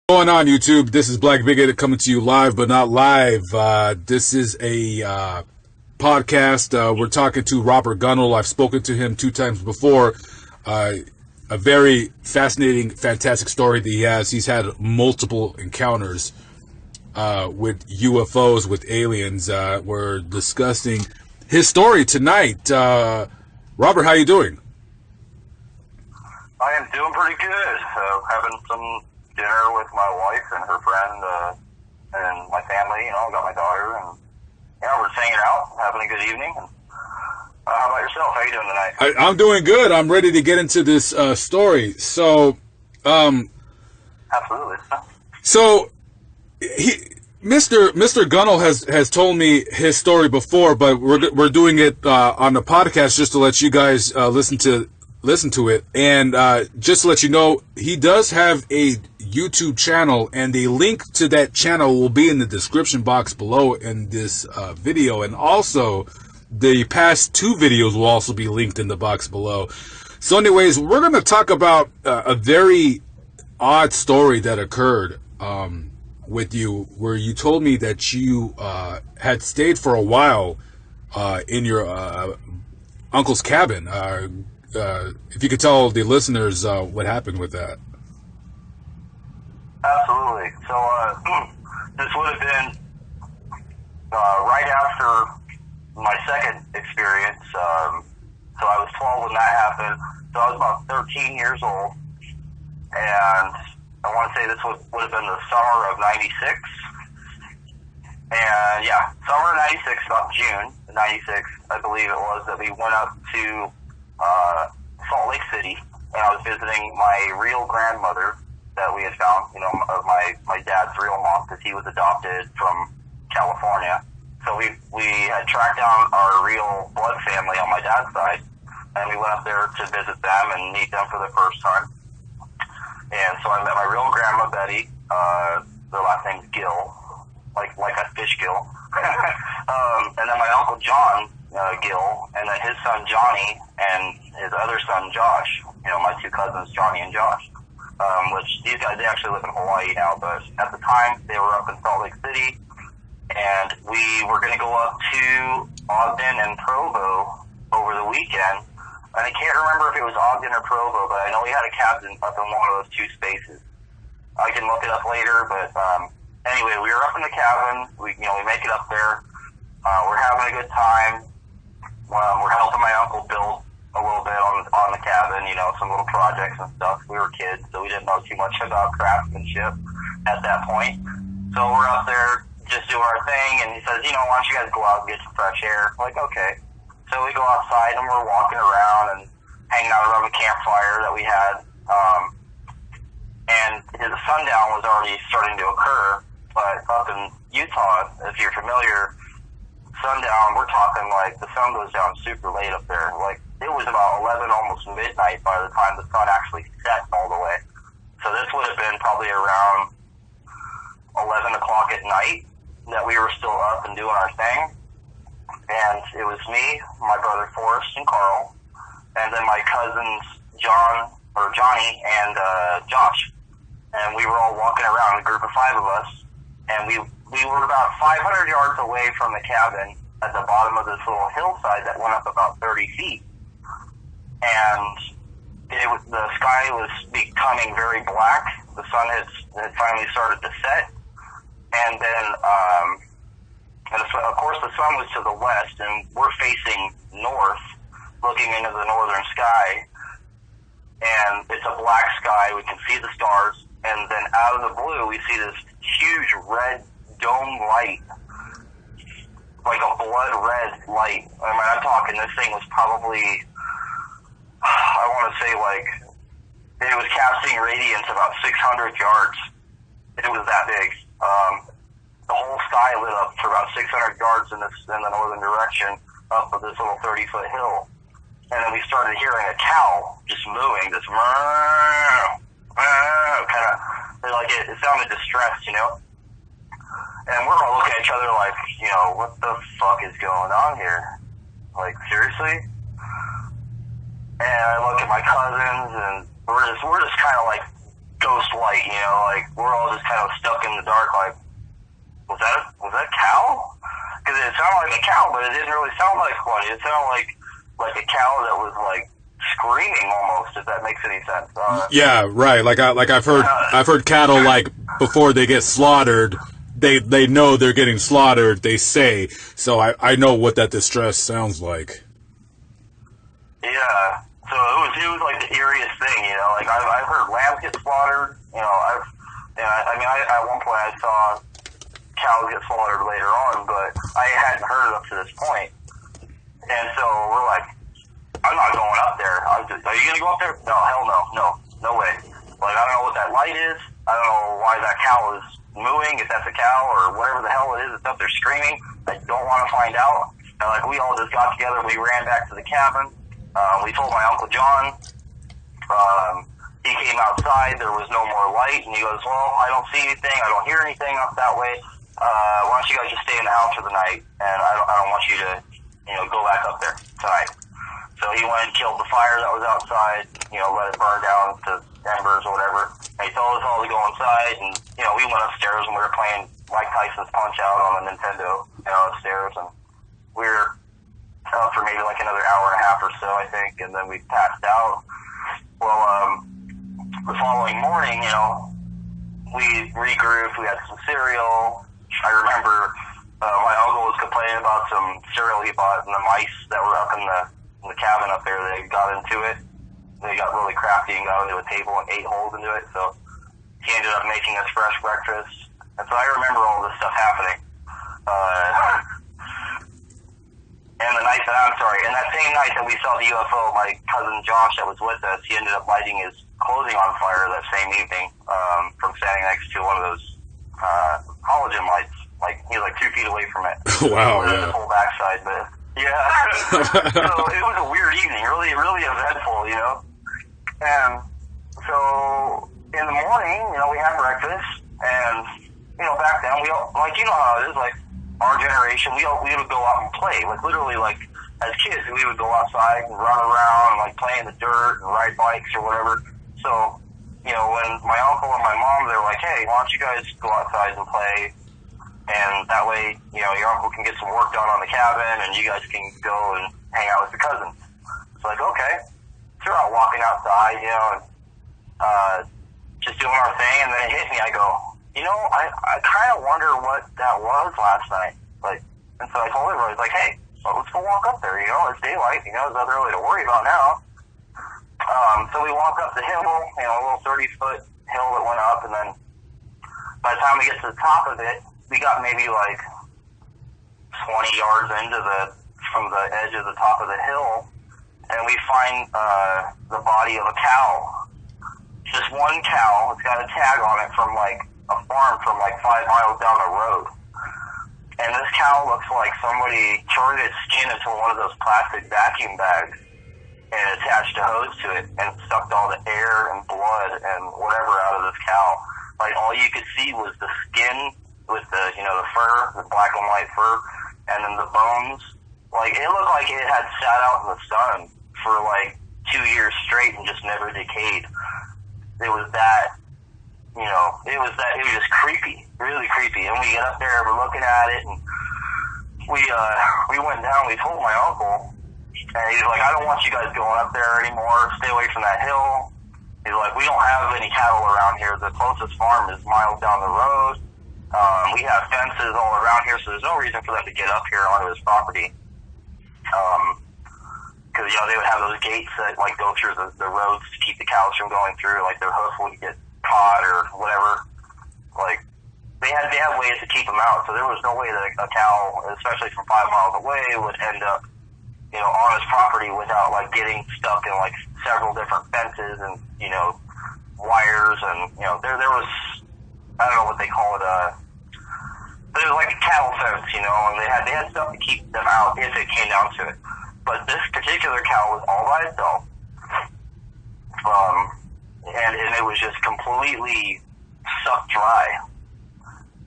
Going on YouTube? This is Black Bigot coming to you live, but not live. This is a podcast. We're talking to Robert Gunnell. I've spoken to him 2 times before. A very fascinating, fantastic story that he has. He's had multiple encounters with UFOs, with aliens. We're discussing his story tonight. Robert, how you doing? I am doing pretty good. Having some dinner with my wife and her friend and my family. I got my daughter, and we're just hanging out, having a good evening. And, how about yourself? How you doing tonight? I'm doing good. I'm ready to get into this story. So, absolutely. So, Mr. Gunnell has told me his story before, but we're doing it on the podcast just to let you guys listen to it, and just to let you know, he does have a YouTube channel, and the link to that channel will be in the description box below in this video, and also the past 2 videos will also be linked in the box below. So anyways, we're going to talk about a very odd story that occurred with you, where you told me that you had stayed for a while in your uncle's cabin. If you could tell the listeners what happened with that. Absolutely. So this would have been right after my second experience. So I was 12 when that happened. So I was about 13 years old. And I want to say this would have been the summer of 96. And yeah, summer of 96, about June of 96, I believe it was, that we went up to Salt Lake City, and I was visiting my real grandmother that we had found, of my dad's real mom, because he was adopted from California. So we had tracked down our real blood family on my dad's side, and we went up there to visit them and meet them for the first time. And so I met my real grandma, Betty. Their last name's Gill, like a fish gill. And then my uncle John Gill, and then his son Johnny, and his other son Josh. My 2 cousins, Johnny and Josh. Which these guys, they actually live in Hawaii now, but at the time they were up in Salt Lake City, and we were going to go up to Ogden and Provo over the weekend. And I can't remember if it was Ogden or Provo, but I know we had a cabin up in one of those 2 spaces. I can look it up later, but anyway, we were up in the cabin. We make it up there. We're having a good time. We're helping my uncle build a little bit on the cabin, some little projects and stuff. We were kids, so we didn't know too much about craftsmanship at that point. So we're up there just doing our thing, and he says, why don't you guys go out and get some fresh air? I'm like, okay. So we go outside, and we're walking around and hanging out around the campfire that we had. And the sundown was already starting to occur, but up in Utah, if you're familiar, sundown, we're talking like the sun goes down super late up there. Like, it was about 11, almost midnight by the time the sun actually set all the way. So this would have been probably around 11 o'clock at night that we were still up and doing our thing. And it was me, my brother Forrest and Carl, and then my cousins Johnny and Josh. And we were all walking around, a group of 5 of us, and we were about 500 yards away from the cabin at the bottom of this little hillside that went up about 30 feet. And the sky was becoming very black. The sun had finally started to set. And then, of course, the sun was to the west, and we're facing north, looking into the northern sky. And it's a black sky. We can see the stars. And then out of the blue, we see this huge red dome light, like a blood red light. I mean, I'm talking, this thing was probably, I want to say, like, it was casting radiance about 600 yards. It was that big. The whole sky lit up for about 600 yards in the northern direction up of this little 30-foot hill. And then we started hearing a cow just mooing, this kind of, like it sounded distressed, And we're all looking at each other like, what the fuck is going on here? Like, seriously? And I look at my cousins, and we're just kind of like ghost light, you know, like we're all just kind of stuck in the dark, like, was that a cow? Because it sounded like a cow, but it didn't really sound like one. It sounded like a cow that was like screaming almost, if that makes any sense. Yeah, right. I've heard cattle, like, before they get slaughtered, they know they're getting slaughtered, they say. So I know what that distress sounds like. Yeah. So it was like the eeriest thing, you know. Like I've heard lambs get slaughtered, you know. At one point I saw cows get slaughtered later on, but I hadn't heard it up to this point. And so we're like, I'm not going up there. Are you gonna go up there? No, hell no way. Like I don't know what that light is. I don't know why that cow is mooing, if that's a cow or whatever the hell it is that's up there screaming. I don't want to find out. And like we all just got together, we ran back to the cabin. We told my Uncle John. He came outside. There was no more light, and he goes, "Well, I don't see anything. I don't hear anything up that way. Why don't you guys just stay in the house for the night? And I don't want you to, you know, go back up there tonight." So he went and killed the fire that was outside. You know, let it burn down to embers or whatever. And he told us all to go inside, and you know, we went upstairs and we were playing Mike Tyson's Punch Out on the Nintendo, you know, upstairs, and we were for maybe like another hour and a half or so, I think, and then we passed out. Well, the following morning, you know, we regrouped, we had some cereal. I remember my uncle was complaining about some cereal he bought, and the mice that were up in the cabin up there, they got into it. They got really crafty and got into a table and ate holes into it, so he ended up making us fresh breakfast. And so I remember all this stuff happening. And that same night that we saw the UFO, my cousin Josh that was with us, he ended up lighting his clothing on fire that same evening from standing next to one of those halogen lights. Like, he was like 2 feet away from it. Wow, yeah. The whole backside, but yeah. So it was a weird evening, really, really eventful, you know. And so in the morning, you know, we had breakfast, and you know, back then we all, like, you know how it is, like our generation, we would go out and play, like literally, like as kids, we would go outside and run around, and, like play in the dirt and ride bikes or whatever. So, you know, when my uncle and my mom, they were like, "Hey, why don't you guys go outside and play? And that way, you know, your uncle can get some work done on the cabin, and you guys can go and hang out with your cousins." It's like, okay. So we're out walking outside, you know, and just doing our thing, and then it hit me. I go, you know, I kind of wonder what that was last night. Like, and so I told everybody, like, hey, well, let's go walk up there, you know, it's daylight, you know, there's nothing really to worry about now. So we walk up the hill, you know, a little 30-foot hill that went up, and then by the time we get to the top of it, we got maybe like 20 yards from the edge of the top of the hill, and we find the body of a cow. Just one cow. It's got a tag on it from like a farm from like 5 miles down the road. And this cow looks like somebody turned its skin into one of those plastic vacuum bags and attached a hose to it and sucked all the air and blood and whatever out of this cow. Like, all you could see was the skin with the, you know, the fur, the black and white fur, and then the bones. Like, it looked like it had sat out in the sun for like 2 years straight and just never decayed. It was that, you know, it was just creepy, really creepy. And we get up there, we're looking at it, and we went down, we told my uncle, and he's like, I don't want you guys going up there anymore, stay away from that hill. He's like, we don't have any cattle around here, the closest farm is miles down the road. We have fences all around here, so there's no reason for them to get up here onto his property. Because, you know, they would have those gates that, like, go through the roads to keep the cows from going through, like, their hoof would get caught or whatever. Like, they have ways to keep them out, so there was no way that a cow, especially from 5 miles away, would end up, you know, on his property without, like, getting stuck in, like, several different fences and, you know, wires, and, you know, there was, I don't know what they call it, but it was like a cattle fence, you know, and they had stuff to keep them out if it came down to it. But this particular cow was all by itself, and it was just completely sucked dry.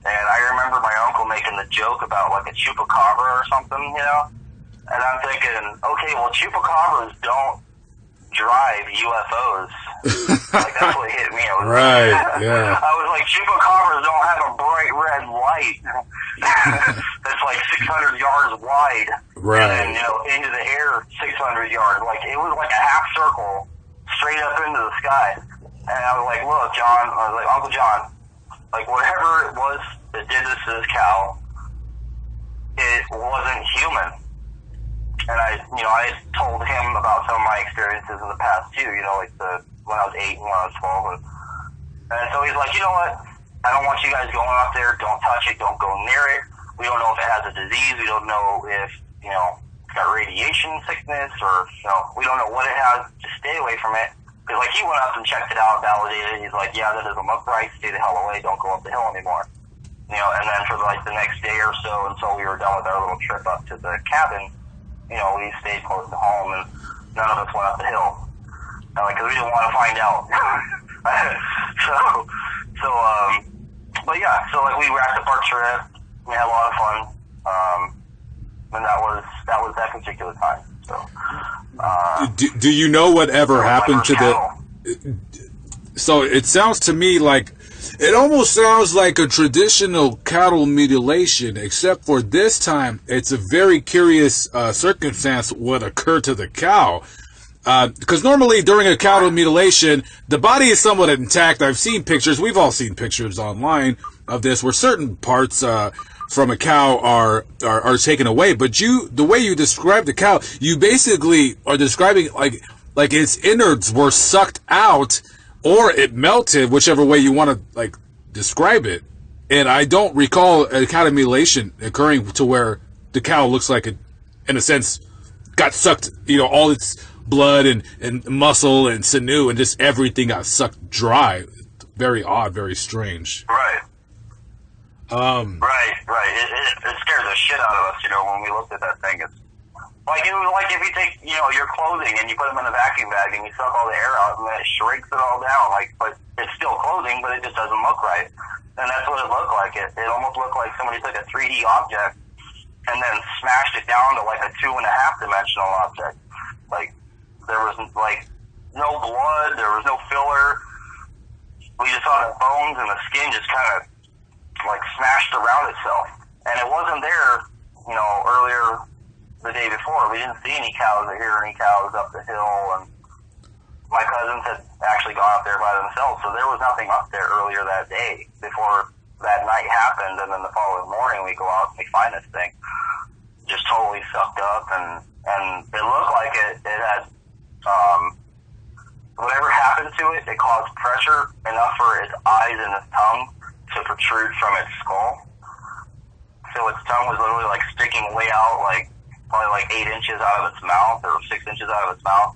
And I remember my uncle making the joke about like a chupacabra or something, you know. And I'm thinking, okay, well, chupacabras don't drive UFOs. Like, that's what hit me. Right, yeah. I was like, chupacabras don't have a bright red light that's like 600 yards wide. Right. And then, into the air 600 yards. Like, it was like a half circle straight up into the sky. And I was like, look, John, I was like, Uncle John, like, whatever it was that did this to this cow, it wasn't human. And I told him about some of my experiences in the past too, like when I was 8 and when I was 12. And so he's like, you know what? I don't want you guys going up there. Don't touch it. Don't go near it. We don't know if it has a disease. We don't know if, it's got radiation sickness or, we don't know what it has. Just stay away from it. Because, like, he went up and checked it out, validated it. He's like, yeah, that doesn't look right. Stay the hell away. Don't go up the hill anymore. And then for, like, the next day or so until we were done with our little trip up to the cabin, we stayed close to home, and none of us went up the hill. Because we didn't want to find out. But yeah, so like we wrapped up our trip. We had a lot of fun. And that was that particular time. So, do you know whatever happened to the? So it sounds to me like it almost sounds like a traditional cattle mutilation, except for this time it's a very curious circumstance what occurred to the cow. Because normally during a cattle mutilation, the body is somewhat intact. I've seen pictures. We've all seen pictures online of this where certain parts from a cow are taken away. But the way you describe the cow, you basically are describing like its innards were sucked out or it melted, whichever way you want to describe it. And I don't recall a cattle mutilation occurring to where the cow looks like it, in a sense, got sucked. All its blood and muscle and sinew and just everything got sucked dry. Very odd, very strange. Right. Right. It scares the shit out of us, when we looked at that thing. It's like, it was like if you take, your clothing and you put them in a vacuum bag and you suck all the air out and then it shrinks it all down, but it's still clothing, but it just doesn't look right. And that's what it looked like. It almost looked like somebody took a 3D object and then smashed it down to like a 2.5-dimensional object. There was no blood, there was no filler. We just saw the bones and the skin just kind of smashed around itself. And it wasn't there, earlier the day before. We didn't see any cows or hear any cows up the hill, and my cousins had actually gone up there by themselves, so there was nothing up there earlier that day before that night happened. And then the following morning we go out and we find this thing just totally sucked up, and it looked like it had whatever happened to it, it caused pressure enough for its eyes and its tongue to protrude from its skull. So its tongue was literally sticking way out, probably 8 inches out of its mouth or 6 inches out of its mouth.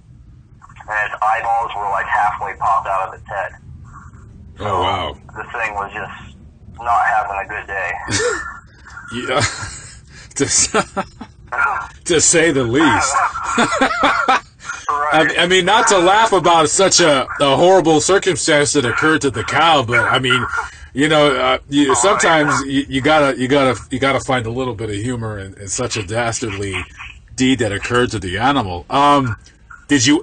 And its eyeballs were halfway popped out of its head. So oh, wow. The thing was just not having a good day. Yeah. To say the least. Right. I mean, not to laugh about such a horrible circumstance that occurred to the cow, but I mean, sometimes you gotta find a little bit of humor in such a dastardly deed that occurred to the animal.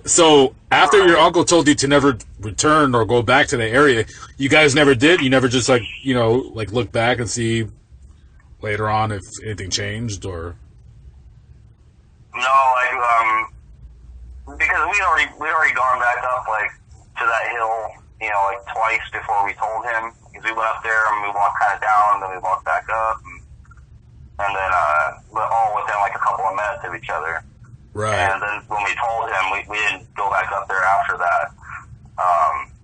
So after your uncle told you to never return or go back to the area, you guys never did? You never just look back and see later on if anything changed, or? No, because we'd already gone back up to that hill, twice before we told him. Because we went up there and we walked kind of down, and then we walked back up, and then but all within a couple of minutes of each other. Right. And then when we told him, we didn't go back up there after that.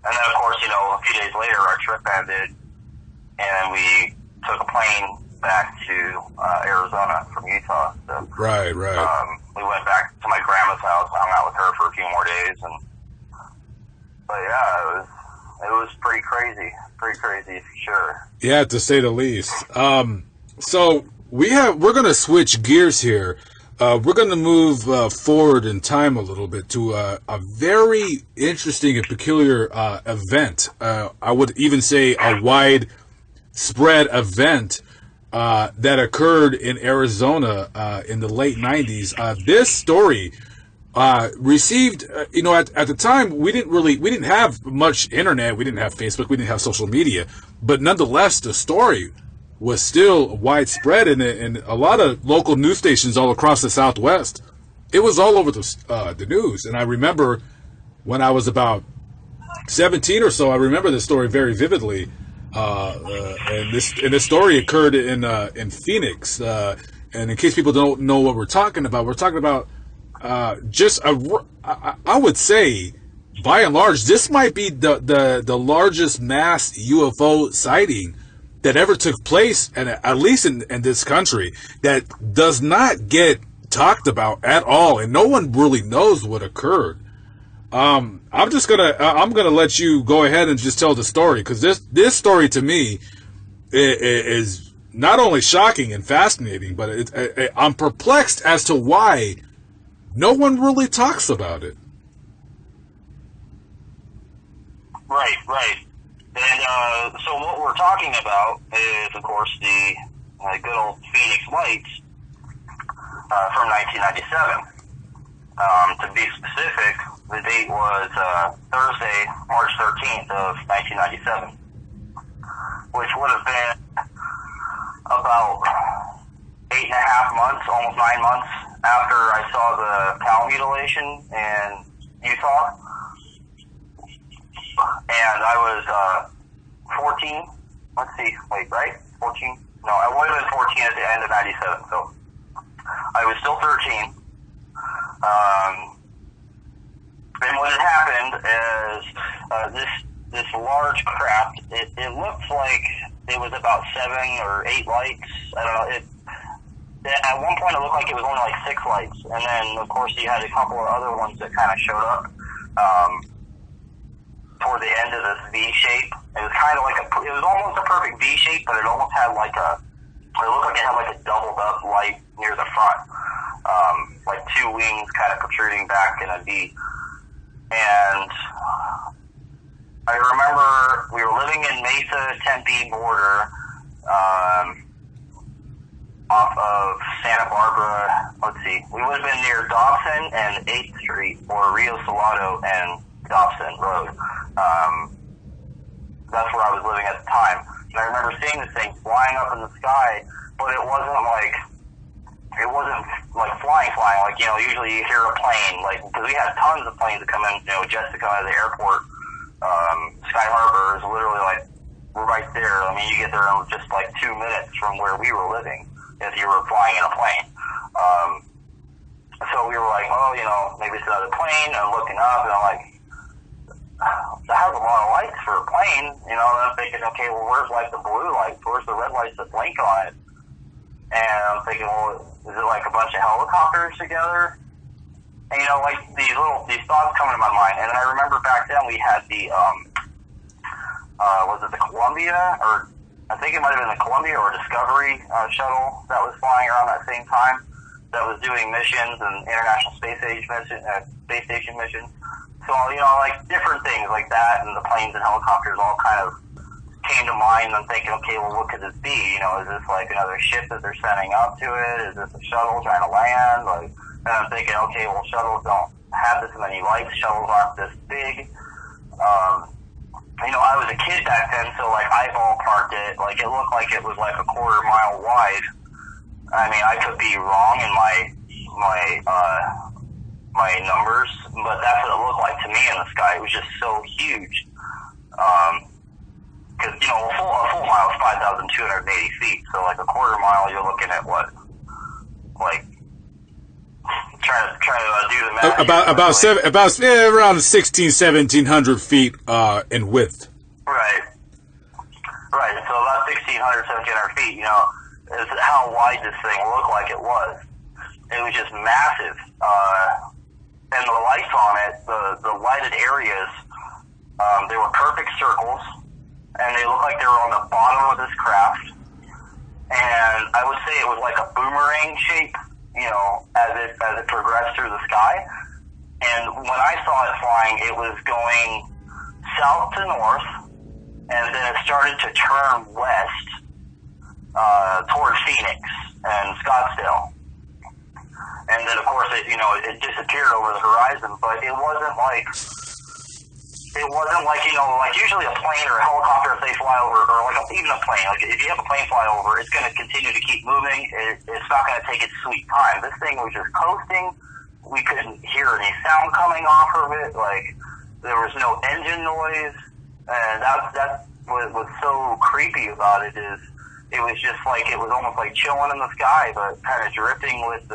And then of course, a few days later, our trip ended, and we took a plane back to Arizona from Utah. So, right. We went back to my grandma's house, hung out with her for a few more days, but yeah, it was pretty crazy for sure. Yeah, to say the least. So we're gonna switch gears here. We're gonna move forward in time a little bit to a very interesting and peculiar event. I would even say a widespread event that occurred in Arizona in the late 90s. This story received, at the time, we didn't have much internet, we didn't have Facebook, we didn't have social media, but nonetheless, the story was still widespread in a lot of local news stations all across the Southwest. It was all over the news. And I remember when I was about 17 or so, I remember this story very vividly. And this story occurred in Phoenix. And in case people don't know what we're talking about I would say, by and large, this might be the largest mass UFO sighting that ever took place, and at least in this country, that does not get talked about at all, and no one really knows what occurred. I'm gonna let you go ahead and just tell the story, because this story to me is not only shocking and fascinating, but I'm perplexed as to why no one really talks about it. Right. And so what we're talking about is, of course, the good old Phoenix Lights from 1997. To be specific, the date was Thursday, March 13th of 1997, which would have been about 8.5 months, almost 9 months after I saw the cow mutilation in Utah. And I was 14. Let's see, wait, right? 14? No, I would have been 14 at the end of 97, so I was still 13. And what had happened is this large craft, it looked like it was about 7 or 8 lights. I don't know. At one point, it looked like it was only like 6 lights. And then, of course, you had a couple of other ones that kind of showed up toward the end of this V shape. It was kind of like it was almost a perfect V shape, but it almost had it looked like it had like a doubled up light near the front. Like 2 wings kind of protruding back in a V. And I remember we were living in Mesa, Tempe border, off of Santa Barbara. Let's see, we would have been near Dobson and 8th Street, or Rio Salado and Dobson Road. That's where I was living at the time. And I remember seeing this thing flying up in the sky, but it wasn't like flying. Like, usually you hear a plane, like, because we had tons of planes that come in, jets that come out of the airport. Sky Harbor is literally like, we're right there. I mean, you get there in just like 2 minutes from where we were living if you were flying in a plane. So we were like, maybe it's another plane. And I'm looking up, and I'm like, that has a lot of lights for a plane. And I'm thinking, okay, well, where's like the blue lights? Where's the red lights that blink on it? And I'm thinking, well, is it like a bunch of helicopters together? And like these thoughts come into my mind. And then I remember back then we had the was it the Columbia, or I think it might have been the Columbia or Discovery shuttle that was flying around that same time, that was doing missions and International Space Station missions. So like different things like that, and the planes and helicopters all kind of came to mind. And I'm thinking, okay, well, what could this be? Is this like another ship that they're sending up to it? Is this a shuttle trying to land? Like, and I'm thinking, okay, well, shuttles don't have this many lights. Shuttles aren't this big. I was a kid back then, so like I ballparked it. Like, it looked like it was like a quarter mile wide. I mean, I could be wrong in my numbers, but that's what it looked like to me in the sky. It was just so huge. Because, a full mile is 5,280 feet. So, like, a quarter mile, you're looking at what? Like, trying to do the math. About around 1,700 feet in width. Right. So about 1,600, 1,700 feet, is how wide this thing looked like it was. It was just massive. And the lights on it, the lighted areas, they were perfect circles, and they looked like they were on the bottom of this craft. And I would say it was like a boomerang shape, as it progressed through the sky. And when I saw it flying, it was going south to north, and then it started to turn west toward Phoenix and Scottsdale. And and then of course it disappeared over the horizon. But it wasn't like like usually a plane or a helicopter, if they fly over, or like even a plane, like if you have a plane fly over, it's going to continue to keep moving. It's not going to take its sweet time. This thing was just coasting. We couldn't hear any sound coming off of it. Like, there was no engine noise. And that's what was so creepy about it, is it was just like, it was almost like chilling in the sky, but kind of drifting with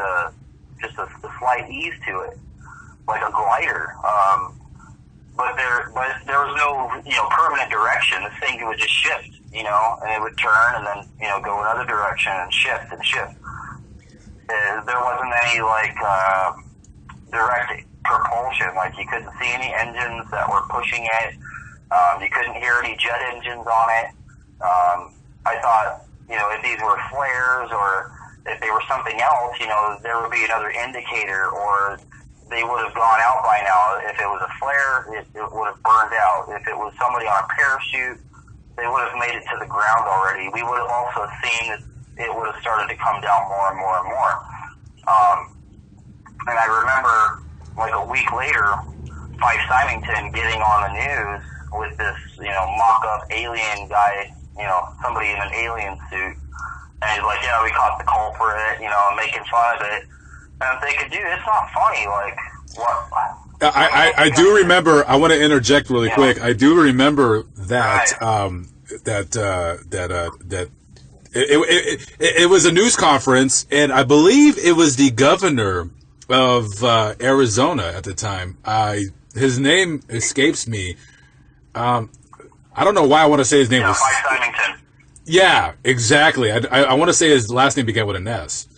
just a slight ease to it, like a glider. But there was no, permanent direction. This thing would just shift, and it would turn and then, go another direction and shift and shift. There wasn't any, direct propulsion. Like, you couldn't see any engines that were pushing it. You couldn't hear any jet engines on it. I thought, if these were flares or if they were something else, there would be another indicator, or they would have gone out by now. If it was a flare, it would have burned out. If it was somebody on a parachute, they would have made it to the ground already. We would have also seen that it would have started to come down more and more and more. And I remember, like a week later, Fife Symington getting on the news with this, mock-up alien guy, somebody in an alien suit. And he's like, yeah, we caught the culprit, making fun of it. And I'm thinking, dude, it's not funny. Like, what? I do remember. I want to interject really quick. I do remember that that it was a news conference, and I believe it was the governor of Arizona at the time. His name escapes me. I don't know why I want to say his name was. Fife Symington. Yeah, exactly. I want to say his last name began with an S.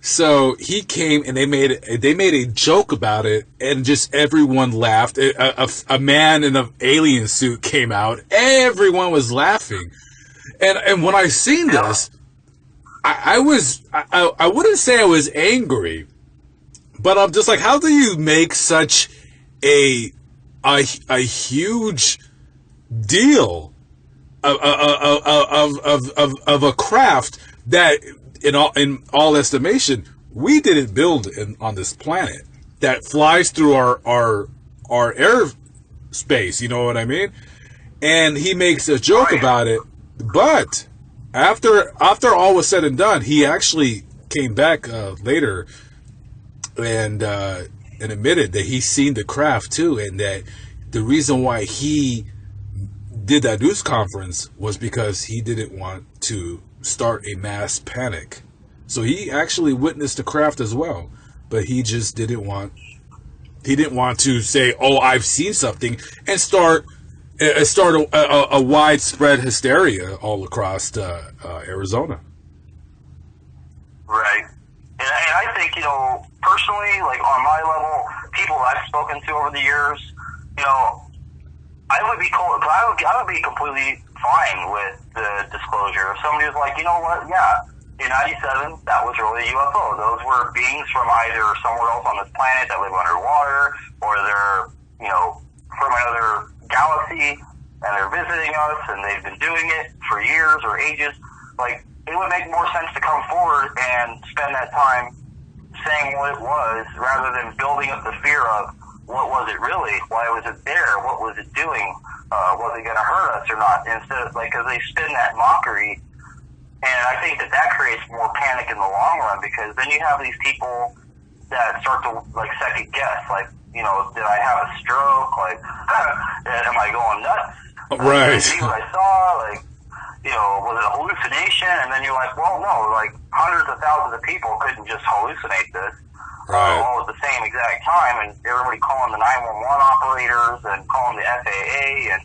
So he came and they made a joke about it, and just everyone laughed. A man in an alien suit came out. Everyone was laughing. And when I seen this, I wouldn't say I was angry, but I'm just like, how do you make such a huge deal of a craft that, in all estimation, we didn't build on this planet, that flies through our airspace, you know what I mean? And he makes a joke about it, but after all was said and done, he actually came back later and admitted that he's seen the craft too, and that the reason why he did that news conference was because he didn't want to start a mass panic. So he actually witnessed the craft as well, but he just didn't want to say, oh, I've seen something, and start a widespread hysteria all across Arizona. Right. And I think, personally, like on my level, people I've spoken to over the years, I would be completely fine with the disclosure. If somebody was like, you know what, yeah, in 97, that was really a UFO. Those were beings from either somewhere else on this planet that live underwater, or they're, from another galaxy, and they're visiting us, and they've been doing it for years or ages. Like, it would make more sense to come forward and spend that time saying what it was, rather than building up the fear of, what was it really? Why was it there? What was it doing? Was it going to hurt us or not? Instead of, because they spin that mockery, and I think that creates more panic in the long run, because then you have these people that start to, second guess, did I have a stroke? Am I going nuts? Right. Did I see what I saw? Was it a hallucination? And then you're like, well, no, hundreds of thousands of people couldn't just hallucinate this. Right. All at the same exact time, and everybody calling the 911 operators and calling the FAA, and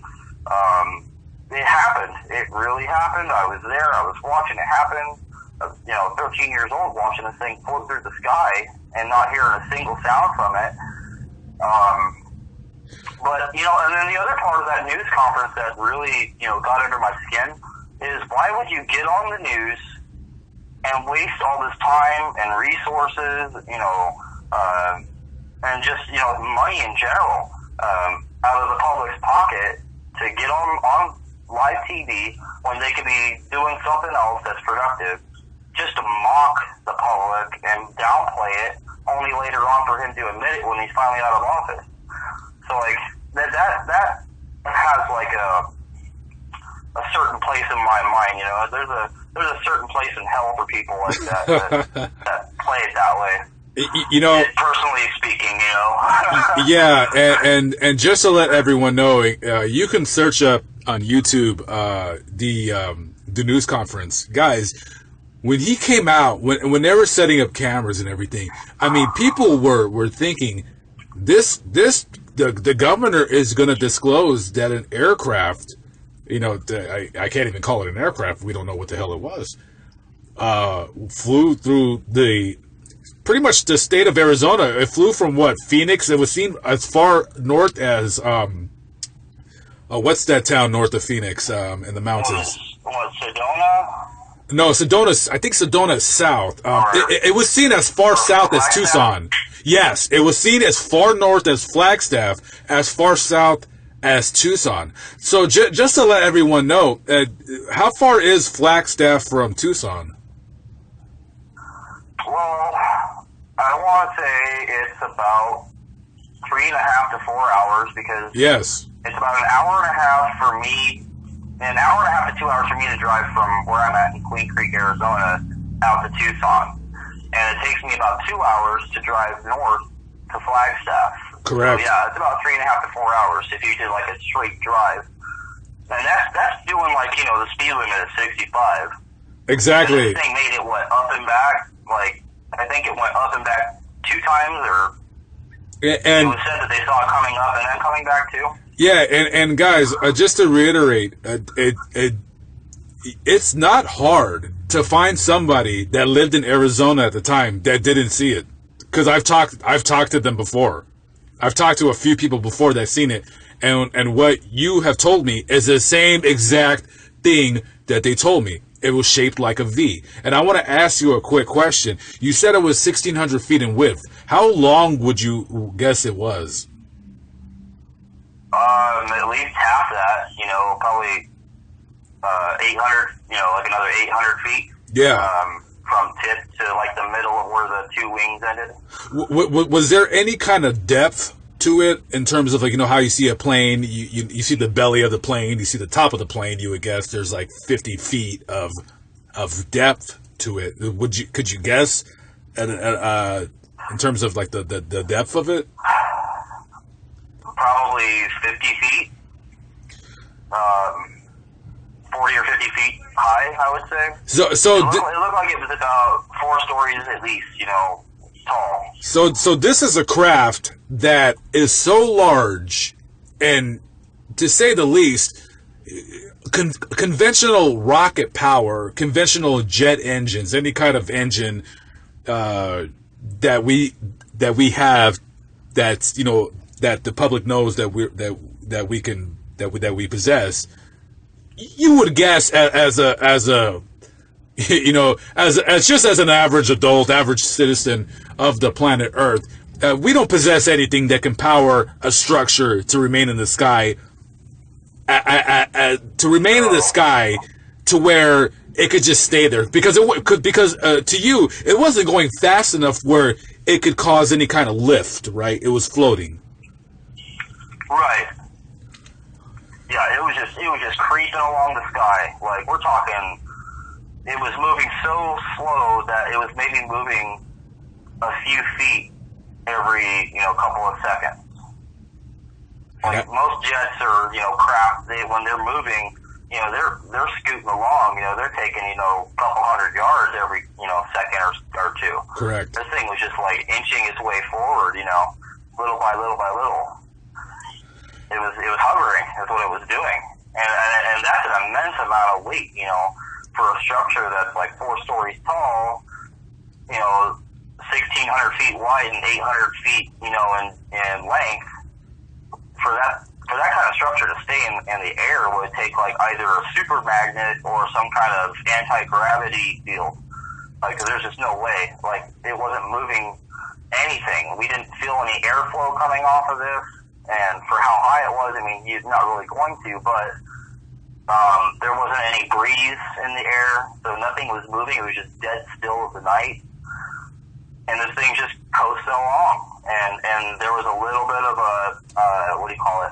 it happened. It really happened. I was there. I was watching it happen. 13 years old, watching this thing float through the sky and not hearing a single sound from it. But and then the other part of that news conference that really got under my skin is, why would you get on the news and waste all this time and resources, and just, money in general, out of the public's pocket to get on live TV when they could be doing something else that's productive, just to mock the public and downplay it only later on for him to admit it when he's finally out of office. So like that has like a certain place in my mind. You know, there's a certain place in hell for people like that play it that way. You know, personally speaking, you know. Yeah, and just to let everyone know, you can search up on YouTube the news conference, guys. When he came out, when they were setting up cameras and everything, I mean, people were thinking the governor is going to disclose that an aircraft, you know, I can't even call it an aircraft. We don't know what the hell it was. Flew through pretty much the state of Arizona. It flew from Phoenix. It was seen as far north as what's that town north of Phoenix in the mountains? Sedona? No, Sedona. I think Sedona is south. It was seen as far south as Tucson. Yes, it was seen as far north as Flagstaff, as far south as Tucson. So just to let everyone know, how far is Flagstaff from Tucson? Well, I want to say it's about 3.5 to 4 hours because yes, it's about an hour and a half for me, an hour and a half to 2 hours for me to drive from where I'm at in Queen Creek, Arizona, out to Tucson. And it takes me about 2 hours to drive north to Flagstaff. Correct. So yeah, it's about 3.5 to 4 hours if you did like a straight drive. And that's doing like, you know, the speed limit is 65. Exactly. And this thing made it, up and back? Like, I think it went up and back 2 times, or and it was said that they saw it coming up and then coming back too. Yeah, and guys, just to reiterate, it's not hard to find somebody that lived in Arizona at the time that didn't see it, because I've talked to them before. I've talked to a few people before that seen it, and what you have told me is the same exact thing that they told me. It was shaped like a V. And I want to ask you a quick question. You said it was 1,600 feet in width. How long would you guess it was? At least half that, you know, probably 800, you know, like another 800 feet. Yeah. From tip to like the middle of where the 2 wings ended. Was there any kind of depth to it in terms of, like, you know, how you see a plane, you see the belly of the plane, you see the top of the plane, you would guess there's like 50 feet of depth to it. Could you guess in terms of like the depth of it? Probably 50 feet. 40 or 50 feet high, I would say. So it looked like it was about 4 stories at least, you know, tall. So this is a craft that is so large, and to say the least, conventional rocket power, conventional jet engines, any kind of engine that we have, that's, you know, that the public knows that we possess. You would guess as a you know, as just as an average adult, average citizen of the planet Earth, we don't possess anything that can power a structure to remain in the sky, to where it could just stay there, because to you it wasn't going fast enough where it could cause any kind of lift, right? It was floating. Right. Yeah, it was just creeping along the sky. Like, we're talking, it was moving so slow that it was maybe moving a few feet every, you know, couple of seconds. Like, most jets or, you know, craft, when they're moving, you know, they're scooting along, you know, they're taking, you know, a couple hundred yards every, you know, second or 2. Correct. This thing was just like inching its way forward, you know, little by little by little. It was hovering, is what it was doing. And that's an immense amount of weight, you know, for a structure that's like 4 stories tall, you know, 1,600 feet wide and 800 feet, you know, in length. For that kind of structure to stay in the air would take like either a super magnet or some kind of anti-gravity field. Like, 'cause there's just no way. Like, it wasn't moving anything. We didn't feel any airflow coming off of this. And for how high it was, I mean, you're not really going to, but there wasn't any breeze in the air, so nothing was moving. It was just dead still of the night. and this thing just coasted along. And there was a little bit of a, what do you call it?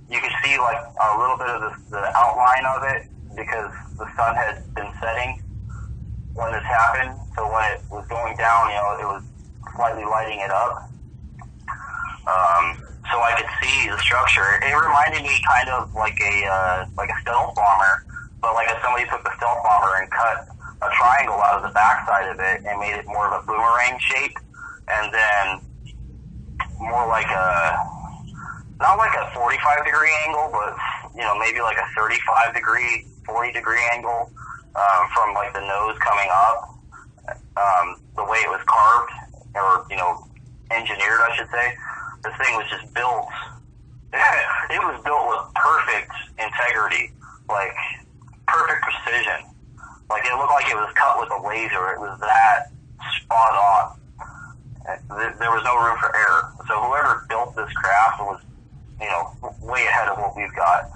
You could see like a little bit of the outline of it because the sun had been setting when this happened. So when it was going down, it was slightly lighting it up. So I could see the structure. It reminded me kind of like a stealth bomber, but like if somebody took the stealth bomber and cut a triangle out of the backside of it and made it more of a boomerang shape, and then more like not like a 45-degree angle, but maybe like a 35-degree, 40-degree angle from like the nose coming up. The way it was carved, or engineered, I should say. This thing was just built. It was built with perfect integrity, like perfect precision. Like it looked like it was cut with a laser. It was that spot on. There was no room for error. So whoever built this craft was, way ahead of what we've got.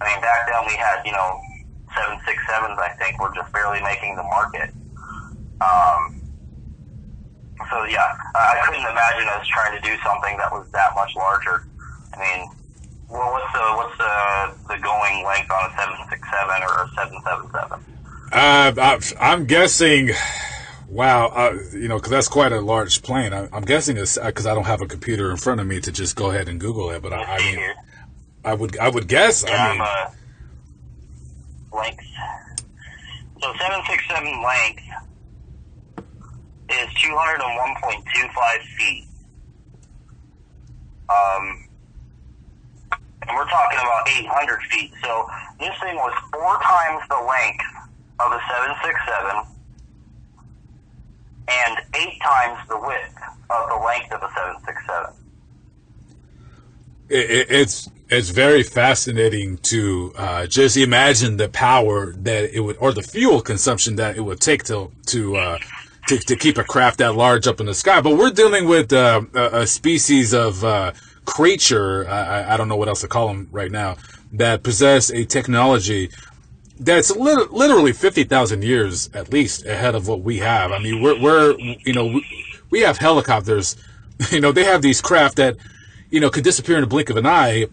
I mean, back then we had, 767s. I think were just barely making the market. So yeah, I couldn't imagine us trying to do something that was that much larger. I mean, well, what's the going length on a 767 or a 777? I'm guessing. Wow, because that's quite a large plane. I'm guessing it's because I don't have a computer in front of me to just go ahead and Google it. But I would guess. Yeah, length. So 767 length is 201.25 feet. And we're talking about 800 feet. So this thing was 4 times the length of a 767 and 8 times the width of the length of a 767. It's very fascinating to just imagine the power that it would, or the fuel consumption that it would take to keep a craft that large up in the sky. But we're dealing with a species of creature, I don't know what else to call them right now, that possess a technology that's literally 50,000 years at least ahead of what we have. I mean, we have helicopters, they have these craft that, could disappear in the blink of an eye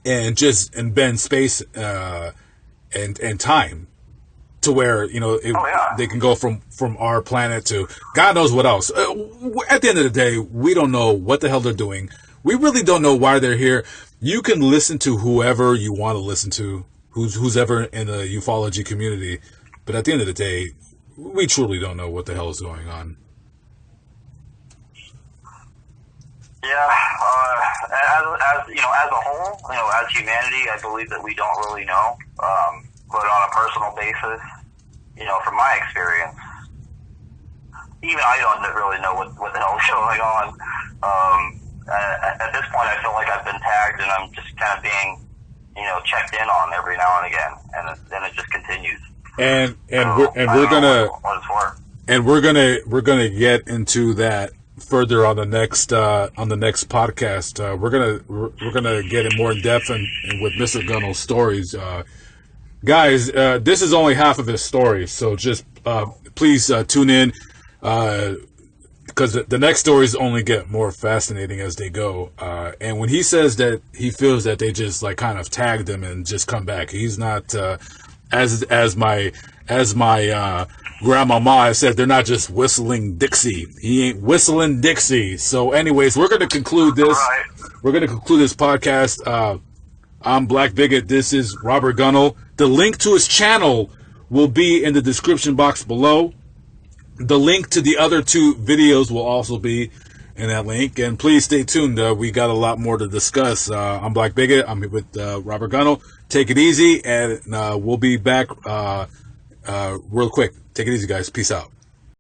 and bend space and time to where, they can go from our planet to God knows what else. At the end of the day, we don't know what the hell they're doing. We really don't know why they're here. You can listen to whoever you want to listen to, who's ever in the ufology community. But at the end of the day, we truly don't know what the hell is going on. Yeah, as a whole, as humanity, I believe that we don't really know. But on a personal basis, from my experience, even I don't really know what the hell is going on. At this point, I feel like I've been tagged, and I'm just kind of being, checked in on every now and again, and then it just continues. We're gonna get into that further on the next podcast. We're gonna get in more in depth and with Mr. Gunnell's stories. Guys, this is only half of his story, so just please tune in because the next stories only get more fascinating as they go. And when he says that he feels that they just like kind of tagged him and just come back, he's not as my grandmama said, they're not just whistling Dixie. He ain't whistling Dixie. So, anyways, we're gonna conclude this. Right. We're gonna conclude this podcast. I'm Black Bigot. This is Robert Gunnell. The link to his channel will be in the description box below. The link to the other 2 videos will also be in that link. And please stay tuned. We got a lot more to discuss. I'm Black Bigot. I'm here with Robert Gunnell. Take it easy, and we'll be back real quick. Take it easy, guys. Peace out.